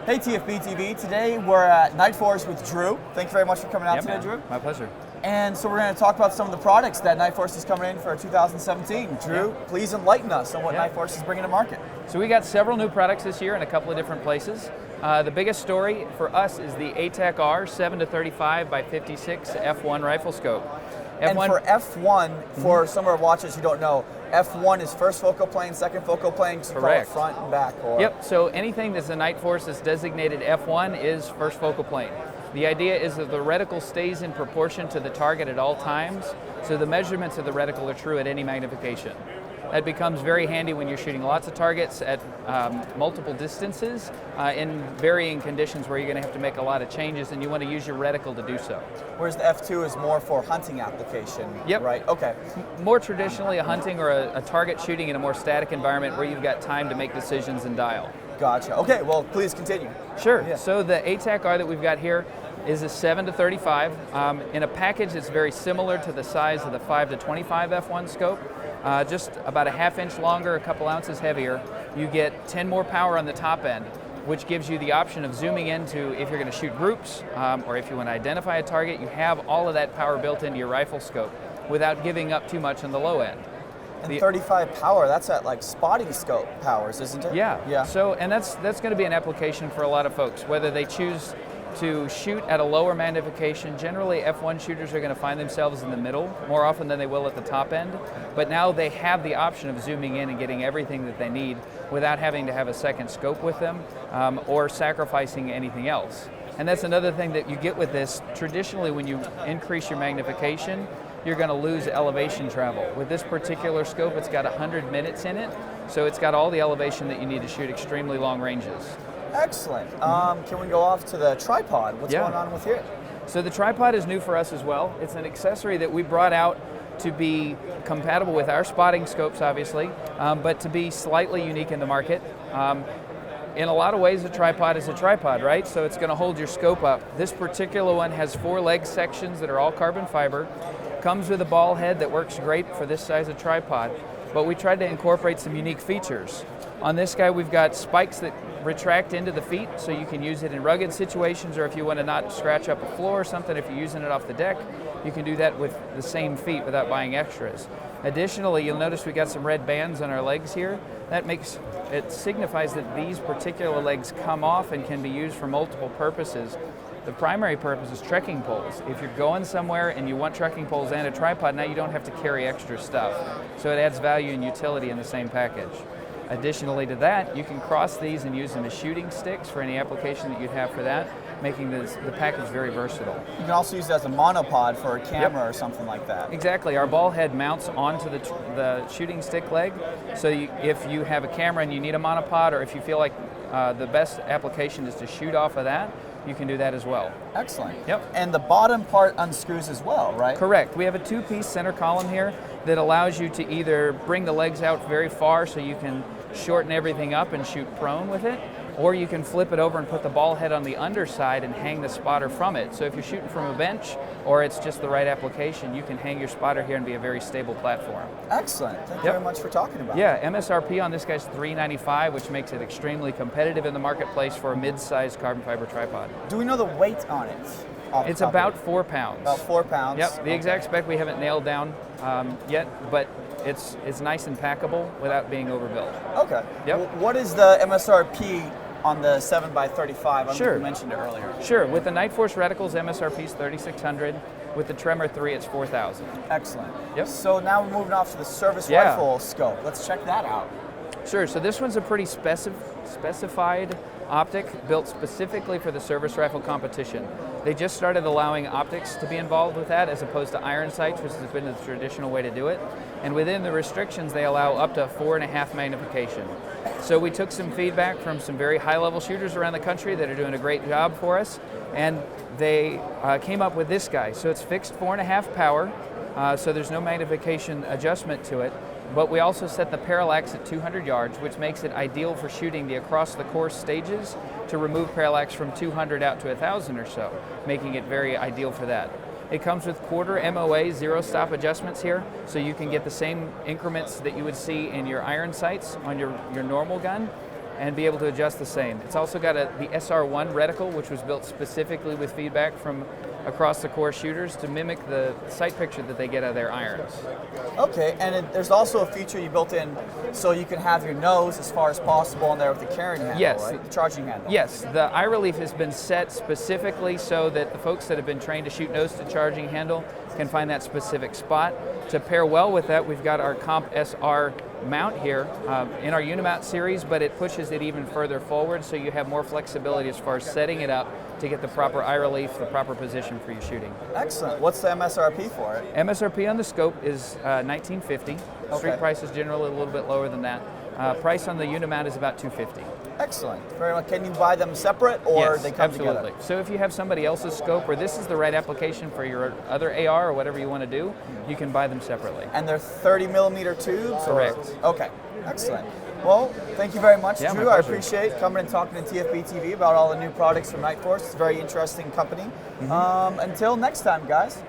Hey TFB TV, today we're at Nightforce with Drew. Thank you very much for coming out today, Drew. My pleasure. And so we're going to talk about some of the products that Nightforce is coming in for 2017. Drew, please enlighten us on what Nightforce is bringing to market. So we got several new products this year in a couple of different places. The biggest story for us is the ATAC-R 7-35 by 56 F1 rifle scope. And for F1, for some of our watchers who don't know, F1 is first focal plane, second focal plane, so correct. Front and back. Or Yep, so anything that's a Nightforce that's designated F1 is first focal plane. The idea is that the reticle stays in proportion to the target at all times, so the measurements of the reticle are true at any magnification. That becomes very handy when you're shooting lots of targets at multiple distances in varying conditions where you're going to have to make a lot of changes and you want to use your reticle to do so. Whereas the F2 is more for hunting application, right? Okay. More traditionally a hunting or a target shooting in a more static environment where you've got time to make decisions and dial. Gotcha. Okay, well, please continue. Sure. Yeah. So the ATAC-R that we've got here is a 7-35. In a package that's very similar to the size of the 5-25 F1 scope. Just about a ½ inch longer, a couple ounces heavier. You get 10 more power on the top end, which gives you the option of zooming into if you're going to shoot groups or if you want to identify a target, you have all of that power built into your rifle scope without giving up too much on the low end. And 35 power, that's at like spotting scope powers, isn't it? Yeah. So, and that's going to be an application for a lot of folks, whether they choose to shoot at a lower magnification. Generally, F1 shooters are going to find themselves in the middle more often than they will at the top end. But now they have the option of zooming in and getting everything that they need without having to have a second scope with them or sacrificing anything else. And that's another thing that you get with this. Traditionally, when you increase your magnification, you're going to lose elevation travel. With this particular scope, it's got 100 minutes in it, so it's got all the elevation that you need to shoot extremely long ranges. Excellent. Can we go off to the tripod? What's going on with here? So the tripod is new for us as well. It's an accessory that we brought out to be compatible with our spotting scopes, obviously, but to be slightly unique in the market. In a lot of ways, a tripod is a tripod, right? So it's going to hold your scope up. This particular one has 4 leg sections that are all carbon fiber. Comes with a ball head that works great for this size of tripod, but we tried to incorporate some unique features. On this guy, we've got spikes that retract into the feet, so you can use it in rugged situations, or if you want to not scratch up a floor or something, if you're using it off the deck, you can do that with the same feet without buying extras. Additionally, you'll notice we got some red bands on our legs here. It signifies that these particular legs come off and can be used for multiple purposes. The primary purpose is trekking poles. If you're going somewhere and you want trekking poles and a tripod, now you don't have to carry extra stuff. So it adds value and utility in the same package. Additionally to that, you can cross these and use them as shooting sticks for any application that you'd have for that, making the package very versatile. You can also use it as a monopod for a camera or something like that. Exactly. Our ball head mounts onto the shooting stick leg, so if you have a camera and you need a monopod, or if you feel like the best application is to shoot off of that, you can do that as well. Excellent. Yep. And the bottom part unscrews as well, right? Correct. We have a 2-piece center column here that allows you to either bring the legs out very far so you can shorten everything up and shoot prone with it, or you can flip it over and put the ball head on the underside and hang the spotter from it. So if you're shooting from a bench or it's just the right application, you can hang your spotter here and be a very stable platform. Excellent. Thank you very much for talking about it. Yeah, MSRP on this guy's $395, which makes it extremely competitive in the marketplace for a mid-sized carbon fiber tripod. Do we know the weight on it? It's about 4 pounds. About 4 pounds? Yep, the exact spec we haven't nailed down yet, but it's nice and packable without being overbuilt. Okay. Yep. Well, what is the MSRP on the 7x35? Sure. You mentioned it earlier. Sure. With the Nightforce reticles, MSRP is $3,600. With the Tremor 3, it's $4,000. Excellent. Yep. So now we're moving off to the service rifle scope. Let's check that out. Sure. So this one's a pretty specified optic built specifically for the service rifle competition. They just started allowing optics to be involved with that as opposed to iron sights, which has been the traditional way to do it. And within the restrictions, they allow up to 4.5 magnification. So we took some feedback from some very high-level shooters around the country that are doing a great job for us, and they came up with this guy. So it's fixed 4.5 power, so there's no magnification adjustment to it. But we also set the parallax at 200 yards, which makes it ideal for shooting the across-the-course stages to remove parallax from 200 out to 1,000 or so, making it very ideal for that. It comes with quarter MOA zero-stop adjustments here, so you can get the same increments that you would see in your iron sights on your normal gun. and be able to adjust the same. It's also got the SR1 reticle, which was built specifically with feedback from across the core shooters to mimic the sight picture that they get out of their irons. Okay, and there's also a feature you built in so you can have your nose as far as possible in there with the carrying handle, Yes. right? The charging handle. Yes, the eye relief has been set specifically so that the folks that have been trained to shoot nose to charging handle can find that specific spot. To pair well with that, we've got our Comp SR mount here in our Unimount series, but it pushes it even further forward so you have more flexibility as far as setting it up to get the proper eye relief, the proper position for your shooting. Excellent. What's the MSRP for it? MSRP on the scope is $1950. Street Okay. price is generally a little bit lower than that. Price on the Unimount is about $250. Excellent. Very well. Can you buy them separate or Yes, they come absolutely. together? So if you have somebody else's scope or this is the right application for your other AR or whatever you want to do, you can buy them separately. And they're 30 millimeter tubes? Correct. Okay. Excellent. Well, thank you very much, Yeah, my Drew. I pleasure. appreciate coming and talking to TFB TV about all the new products from Nightforce. It's a very interesting company. Until next time, guys.